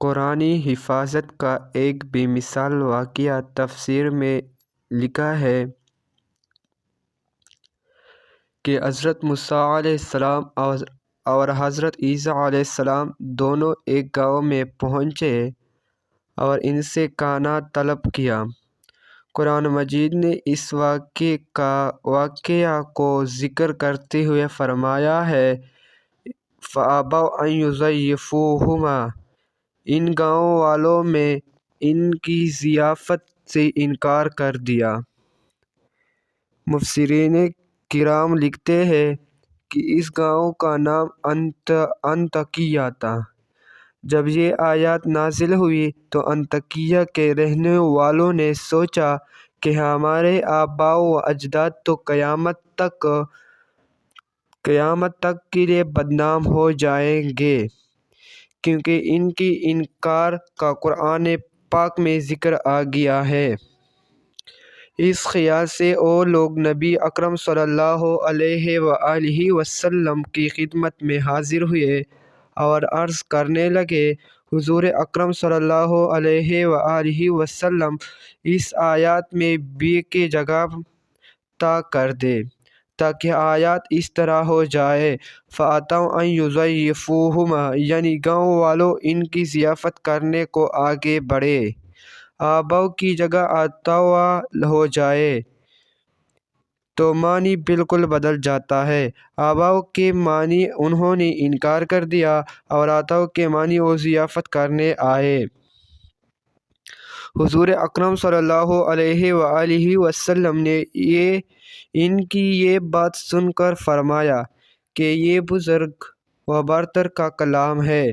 قرآنی حفاظت کا ایک بے مثال واقعہ تفسیر میں لکھا ہے کہ حضرت موسیٰ علیہ السلام اور حضرت عیسیٰ علیہ السلام دونوں ایک گاؤں میں پہنچے اور ان سے کھانا طلب کیا۔ قرآن مجید نے اس واقعہ کو ذکر کرتے ہوئے فرمایا ہے فَأَبَوْا أَن يُضَيِّفُوهُمَا، ان گاؤں والوں میں ان کی ضیافت سے انکار کر دیا۔ مفسرین کرام لکھتے ہیں کہ اس گاؤں کا نام انطاکیہ تھا۔ جب یہ آیات نازل ہوئی تو انطاکیہ کے رہنے والوں نے سوچا کہ ہمارے آباء و اجداد تو قیامت تک کے لیے بدنام ہو جائیں گے، کیونکہ ان کی انکار کا قرآن پاک میں ذکر آ گیا ہے۔ اس خیال سے وہ لوگ نبی اکرم صلی اللہ علیہ وآلہ وسلم کی خدمت میں حاضر ہوئے اور عرض کرنے لگے حضور اکرم صلی اللہ علیہ وآلہ وسلم اس آیات میں بی کی جگہ تا کر دیں تاکہ آیات اس طرح ہو جائے فَأَتَوْا أَن يُضَيِّفُوهُمَا، یعنی گاؤں والوں ان کی ضیافت کرنے کو آگے بڑھے۔ آباؤ کی جگہ آتاوا ہو جائے تو معنی بالکل بدل جاتا ہے۔ آباؤ کے معنی انہوں نے انکار کر دیا اور آتاؤ کے معنی وہ ضیافت کرنے آئے۔ حضور اکرم صلی اللہ علیہ وآلہ وسلم نے ان کی یہ بات سن کر فرمایا کہ یہ بزرگ و برتر کا کلام ہے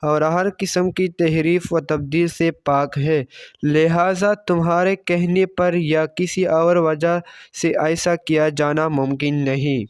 اور ہر قسم کی تحریف و تبدیل سے پاک ہے، لہٰذا تمہارے کہنے پر یا کسی اور وجہ سے ایسا کیا جانا ممکن نہیں۔